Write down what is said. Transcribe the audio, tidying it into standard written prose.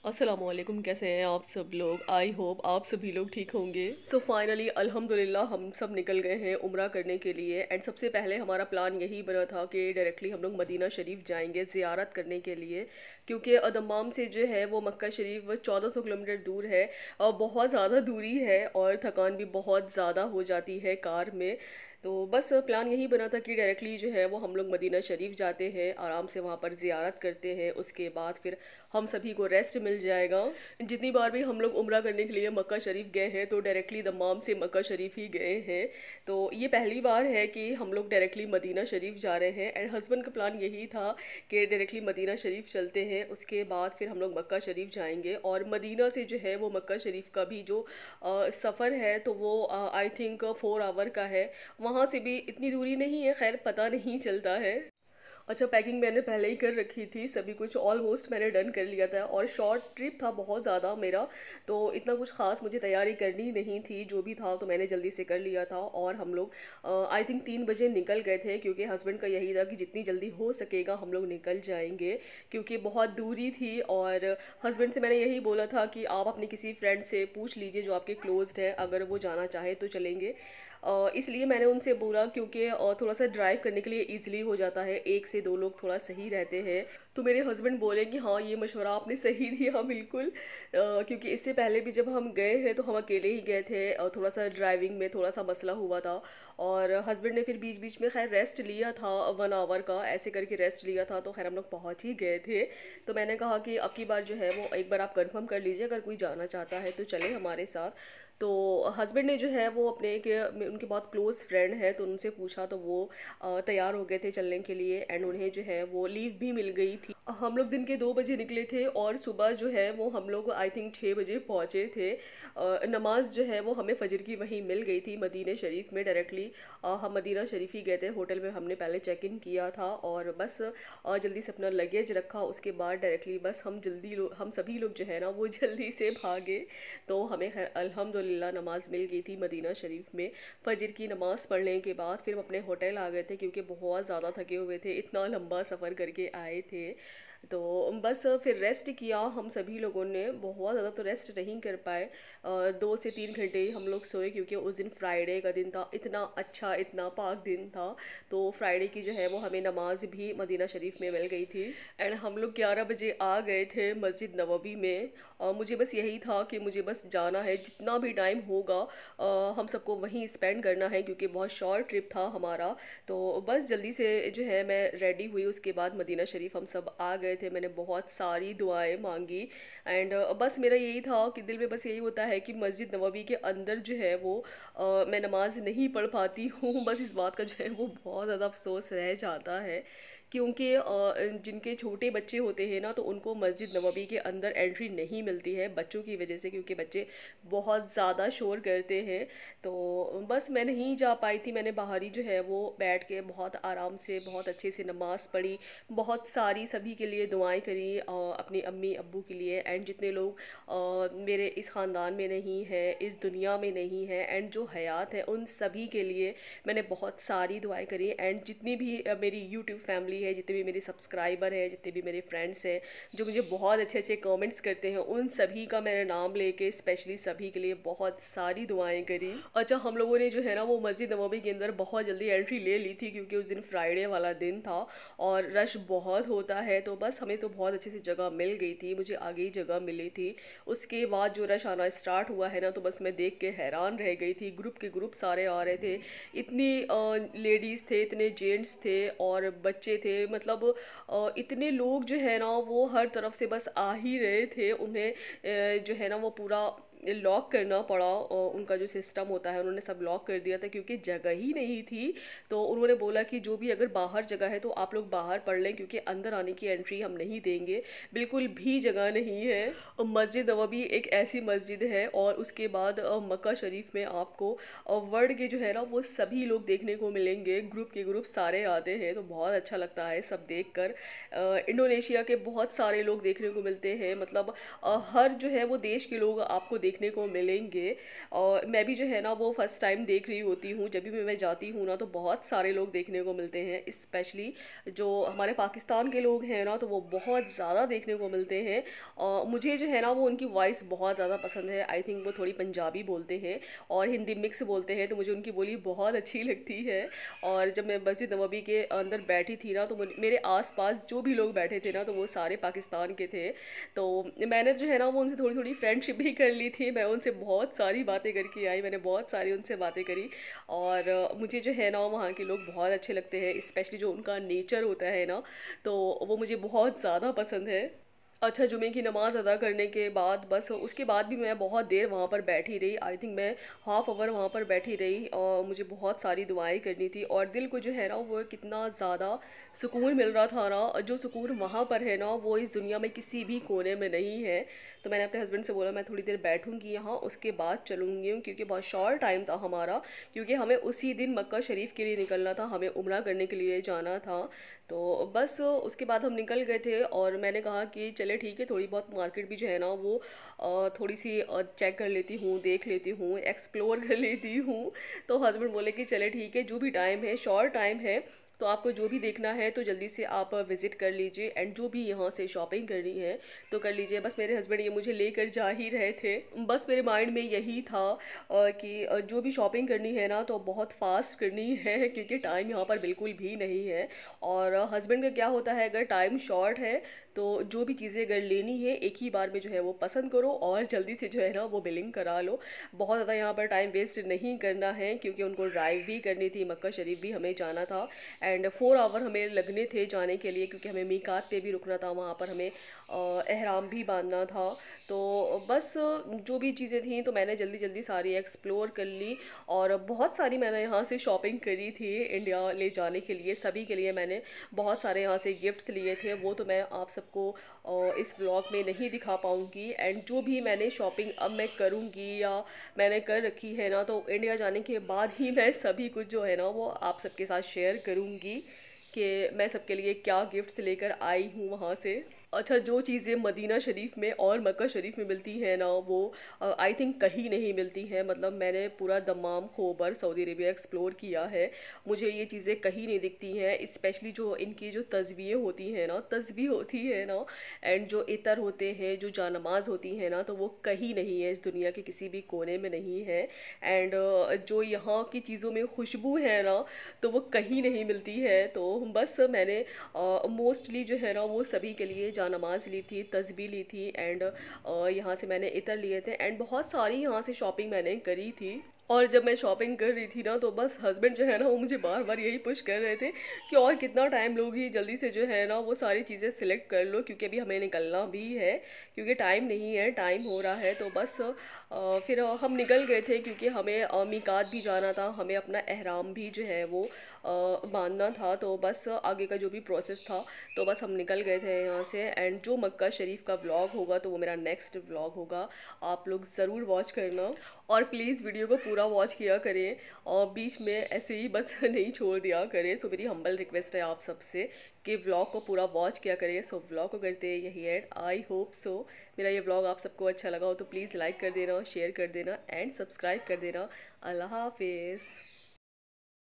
अस्सलामुअलैकुम, कैसे हैं आप सब लोग। आई होप आप सभी लोग ठीक होंगे। सो फाइनली अल्हम्दुलिल्लाह हम सब निकल गए हैं उम्रा करने के लिए। एंड सबसे पहले हमारा प्लान यही बना था कि डायरेक्टली हम लोग मदीना शरीफ जाएंगे ज़ियारत करने के लिए, क्योंकि दम्माम से जो है वो मक्का शरीफ 1400 किलोमीटर दूर है। बहुत ज़्यादा दूरी है और थकान भी बहुत ज़्यादा हो जाती है कार में। तो बस प्लान यही बना था कि डायरेक्टली जो है वो हम लोग मदीना शरीफ जाते हैं, आराम से वहाँ पर ज़ियारत करते हैं, उसके बाद फिर हम सभी को रेस्ट मिल जाएगा। जितनी बार भी हम लोग उम्रा करने के लिए मक्का शरीफ गए हैं तो डायरेक्टली दम्माम से मक्का शरीफ ही गए हैं। तो ये पहली बार है कि हम लोग डायरेक्टली मदीना शरीफ जा रहे हैं। एंड हस्बैंड का प्लान यही था कि डायरेक्टली मदीना शरीफ चलते हैं, उसके बाद फिर हम लोग मक्का शरीफ जाएंगे। और मदीना से जो है वो मक्का शरीफ का भी जो सफ़र है तो वो आई थिंक 4 आवर का है। वहाँ से भी इतनी दूरी नहीं है, खैर पता नहीं चलता है। अच्छा, पैकिंग मैंने पहले ही कर रखी थी, सभी कुछ ऑलमोस्ट मैंने डन कर लिया था। और शॉर्ट ट्रिप था बहुत ज़्यादा मेरा, तो इतना कुछ ख़ास मुझे तैयारी करनी नहीं थी। जो भी था तो मैंने जल्दी से कर लिया था। और हम लोग आई थिंक 3 बजे निकल गए थे, क्योंकि हस्बैंड का यही था कि जितनी जल्दी हो सकेगा हम लोग निकल जाएंगे, क्योंकि बहुत दूरी थी। और हस्बैंड से मैंने यही बोला था कि आप अपने किसी फ्रेंड से पूछ लीजिए जो आपके क्लोज्ड है, अगर वो जाना चाहे तो चलेंगे। इसलिए मैंने उनसे बोला, क्योंकि थोड़ा सा ड्राइव करने के लिए ईजिली हो जाता है, 1 से 2 लोग थोड़ा सही रहते हैं। तो मेरे हस्बैंड बोले कि हाँ, ये मशवरा आपने सही दिया बिल्कुल। क्योंकि इससे पहले भी जब हम गए हैं तो हम अकेले ही गए थे, थोड़ा सा ड्राइविंग में थोड़ा सा मसला हुआ था। और हस्बैंड ने फिर बीच बीच में खैर रेस्ट लिया था, 1 आवर का ऐसे करके रेस्ट लिया था, तो खैर हम लोग पहुँच ही गए थे। तो मैंने कहा कि अब की बार जो है वो एक बार आप कंफर्म कर लीजिए, अगर कोई जाना चाहता है तो चले हमारे साथ। तो हस्बैंड ने जो है वो अपने के उनके बहुत क्लोज फ्रेंड है, तो उनसे पूछा तो वो तैयार हो गए थे चलने के लिए। एंड उन्हें जो है वो लीव भी मिल गई थी। हम लोग दिन के 2 बजे निकले थे और सुबह जो है वो हम लोग आई थिंक 6 बजे पहुँचे थे। नमाज जो है वो हमें फजर की वहीं मिल गई थी मदीना शरीफ में डायरेक्टली। हम मदीना शरीफ ही गए थे, होटल में हमने पहले चेक इन किया था और बस जल्दी से अपना लगेज रखा। उसके बाद डायरेक्टली बस हम सभी लोग जो है ना वो जल्दी से भागे। तो हमें खैर अल्हम्दुलिल्लाह नमाज मिल गई थी मदीना शरीफ में। फजर की नमाज़ पढ़ने के बाद फिर हम अपने होटल आ गए थे, क्योंकि बहुत ज़्यादा थके हुए थे, इतना लंबा सफ़र करके आए थे। तो बस फिर रेस्ट किया हम सभी लोगों ने, बहुत ज़्यादा तो रेस्ट नहीं कर पाए। 2 से 3 घंटे ही हम लोग सोए, क्योंकि उस दिन फ्राइडे का दिन था, इतना अच्छा इतना पाक दिन था। तो फ्राइडे की जो है वो हमें नमाज भी मदीना शरीफ में मिल गई थी। एंड हम लोग 11 बजे आ गए थे मस्जिद नबवी में। मुझे बस यही था कि मुझे बस जाना है, जितना भी टाइम होगा हम सबको वहीं स्पेंड करना है, क्योंकि बहुत शॉर्ट ट्रिप था हमारा। तो बस जल्दी से जो है मैं रेडी हुई, उसके बाद मदीना शरीफ हम सब आ गए थे। मैंने बहुत सारी दुआएं मांगी। एंड बस मेरा यही था कि दिल में बस यही होता है कि मस्जिद नबवी के अंदर जो है वो मैं नमाज नहीं पढ़ पाती हूँ। बस इस बात का जो है वो बहुत ज़्यादा अफसोस रह जाता है, क्योंकि जिनके छोटे बच्चे होते हैं ना तो उनको मस्जिद नबवी के अंदर एंट्री नहीं मिलती है बच्चों की वजह से, क्योंकि बच्चे बहुत ज़्यादा शोर करते हैं। तो बस मैं नहीं जा पाई थी, मैंने बाहर ही जो है वो बैठ के बहुत आराम से बहुत अच्छे से नमाज़ पढ़ी, बहुत सारी सभी के लिए दुआएं करी, अपनी अम्मी अब्बू के लिए, एंड जितने लोग मेरे इस ख़ानदान में नहीं है, इस दुनिया में नहीं है, एंड जो हयात है उन सभी के लिए मैंने बहुत सारी दुआएं करी। एंड जितनी भी मेरी यूट्यूब फैमिली है, जितने भी मेरे सब्सक्राइबर हैं, जितने भी मेरे फ्रेंड्स हैं जो मुझे बहुत अच्छे अच्छे कमेंट्स करते हैं, उन सभी का मैंने नाम लेके स्पेशली सभी के लिए बहुत सारी दुआएं करी। अच्छा, हम लोगों ने जो है ना वो मस्जिद नबवी के अंदर बहुत जल्दी एंट्री ले ली थी, क्योंकि उस दिन फ्राइडे वाला दिन था और रश बहुत होता है। तो बस हमें तो बहुत अच्छे से जगह मिल गई थी, मुझे आगे ही जगह मिली थी। उसके बाद जो रश आना स्टार्ट हुआ है ना तो बस मैं देख के हैरान रह गई थी। ग्रुप के ग्रुप सारे आ रहे थे, इतनी लेडीज़ थे, इतने जेंट्स थे और बच्चे थे, मतलब इतने लोग जो है ना वो हर तरफ से बस आ ही रहे थे। उन्हें जो है ना वो पूरा लॉक करना पड़ा, उनका जो सिस्टम होता है उन्होंने सब लॉक कर दिया था, क्योंकि जगह ही नहीं थी। तो उन्होंने बोला कि जो भी अगर बाहर जगह है तो आप लोग बाहर पढ़ लें, क्योंकि अंदर आने की एंट्री हम नहीं देंगे, बिल्कुल भी जगह नहीं है। मस्जिद नबवी एक ऐसी मस्जिद है, और उसके बाद मक्का शरीफ में आपको वर्ल्ड के जो है ना वो सभी लोग देखने को मिलेंगे, ग्रुप के ग्रुप सारे आते हैं, तो बहुत अच्छा लगता है सब देख कर। इंडोनेशिया के बहुत सारे लोग देखने को मिलते हैं, मतलब हर जो है वो देश के लोग आपको देखने देखने को मिलेंगे। और मैं भी जो है ना वो फर्स्ट टाइम देख रही होती हूँ, जब भी मैं जाती हूँ ना तो बहुत सारे लोग देखने को मिलते हैं, स्पेशली जो हमारे पाकिस्तान के लोग हैं ना तो वो बहुत ज़्यादा देखने को मिलते हैं। मुझे जो है ना वो उनकी वॉइस बहुत ज़्यादा पसंद है। आई थिंक वो थोड़ी पंजाबी बोलते हैं और हिंदी मिक्स बोलते हैं, तो मुझे उनकी बोली बहुत अच्छी लगती है। और जब मैं मस्जिद नबवी के अंदर बैठी थी ना तो मेरे आसपास जो भी लोग बैठे थे ना तो वो सारे पाकिस्तान के थे। तो मैंने जो है ना वो उनसे थोड़ी थोड़ी फ्रेंडशिप भी कर ली थी। मैं उनसे बहुत सारी बातें करके आई, मैंने बहुत सारी उनसे बातें करी। और मुझे जो है ना वहाँ के लोग बहुत अच्छे लगते हैं, स्पेशली जो उनका नेचर होता है ना तो वो मुझे बहुत ज़्यादा पसंद है। अच्छा, जुमे की नमाज़ अदा करने के बाद बस उसके बाद भी मैं बहुत देर वहाँ पर बैठी रही। आई थिंक मैं हाफ़ ऑवर वहाँ पर बैठी रही और मुझे बहुत सारी दुआएं करनी थी और दिल को जो है ना वो कितना ज़्यादा सुकून मिल रहा था ना, जो सुकून वहाँ पर है ना वो इस दुनिया में किसी भी कोने में नहीं है। तो मैंने अपने हस्बैंड से बोला मैं थोड़ी देर बैठूंगी यहाँ, उसके बाद चलूँगी, क्योंकि बहुत शॉर्ट टाइम था हमारा, क्योंकि हमें उसी दिन मक्का शरीफ के लिए निकलना था, हमें उम्रा करने के लिए जाना था। तो बस उसके बाद हम निकल गए थे और मैंने कहा कि चले ठीक है, थोड़ी बहुत मार्केट भी जो है ना वो थोड़ी सी चेक कर लेती हूँ, देख लेती हूँ, एक्सप्लोर कर लेती हूँ। तो हस्बैंड बोले कि चले ठीक है, जो भी टाइम है शॉर्ट टाइम है तो आपको जो भी देखना है तो जल्दी से आप विज़िट कर लीजिए एंड जो भी यहाँ से शॉपिंग करनी है तो कर लीजिए। बस मेरे हस्बैंड ये मुझे लेकर जा ही रहे थे। बस मेरे माइंड में यही था कि जो भी शॉपिंग करनी है ना तो बहुत फास्ट करनी है, क्योंकि टाइम यहाँ पर बिल्कुल भी नहीं है। और हस्बैंड का क्या होता है, अगर टाइम शॉर्ट है तो जो भी चीज़ें अगर लेनी है एक ही बार में जो है वो पसंद करो और जल्दी से जो है ना वो बिलिंग करा लो। बहुत ज़्यादा यहाँ पर टाइम वेस्ट नहीं करना है, क्योंकि उनको ड्राइव भी करनी थी, मक्का शरीफ भी हमें जाना था एंड 4 आवर हमें लगने थे जाने के लिए, क्योंकि हमें मीकात पे भी रुकना था, वहाँ पर हमें एहराम भी बांधना था। तो बस जो भी चीज़ें थी तो मैंने जल्दी जल्दी सारी एक्सप्लोर कर ली और बहुत सारी मैंने यहाँ से शॉपिंग करी थी इंडिया ले जाने के लिए। सभी के लिए मैंने बहुत सारे यहाँ से गिफ्ट्स लिए थे, वो तो मैं आप सबको इस व्लॉग में नहीं दिखा पाऊँगी। एंड जो भी मैंने शॉपिंग अब मैं करूँगी या मैंने कर रखी है ना तो इंडिया जाने के बाद ही मैं सभी कुछ जो है ना वो आप सबके साथ शेयर करूँगी कि मैं सबके लिए क्या गिफ्ट्स लेकर आई हूँ वहाँ से। अच्छा, जो चीज़ें मदीना शरीफ में और मक्का शरीफ में मिलती है ना वो आई थिंक कहीं नहीं मिलती है। मतलब मैंने पूरा दमाम खोबर सऊदी अरेबिया एक्सप्लोर किया है, मुझे ये चीज़ें कहीं नहीं दिखती हैं। स्पेशली जो इनकी जो तस्बीहें होती हैं ना, तस्बीह होती है ना एंड जो इतर होते हैं, जो जानमाज होती हैं ना, तो वो कहीं नहीं है, इस दुनिया के किसी भी कोने में नहीं है। एंड जो यहाँ की चीज़ों में खुशबू है ना तो वो कहीं नहीं मिलती है। तो बस मैंने मोस्टली जो है ना वो सभी के लिए नमाज ली थी, तस्बीह ली थी एंड यहाँ से मैंने इतर लिए थे एंड बहुत सारी यहाँ से शॉपिंग मैंने करी थी। और जब मैं शॉपिंग कर रही थी ना तो बस हस्बैंड जो है ना वो मुझे बार बार यही पुश कर रहे थे कि और कितना टाइम लोगी, जल्दी से जो है ना वो सारी चीज़ें सिलेक्ट कर लो, क्योंकि अभी हमें निकलना भी है, क्योंकि टाइम नहीं है, टाइम हो रहा है। तो बस फिर हम निकल गए थे, क्योंकि हमें मीकात भी जाना था, हमें अपना एहराम भी जो है वो बांधना था। तो बस आगे का जो भी प्रोसेस था तो बस हम निकल गए थे यहाँ से। एंड जो मक्का शरीफ का व्लॉग होगा तो वो मेरा नेक्स्ट व्लॉग होगा, आप लोग ज़रूर वॉच करना और प्लीज़ वीडियो को पूरा वॉच किया करें और बीच में ऐसे ही बस नहीं छोड़ दिया करें। सो मेरी हम्बल रिक्वेस्ट है आप सबसे कि व्लॉग को पूरा वॉच किया करें। सो व्लॉग को करते हैं यही एंड। आई होप सो मेरा ये व्लॉग आप सबको अच्छा लगा हो तो प्लीज़ लाइक कर देना, शेयर कर देना एंड सब्सक्राइब कर देना। अल्लाह हाफिज़।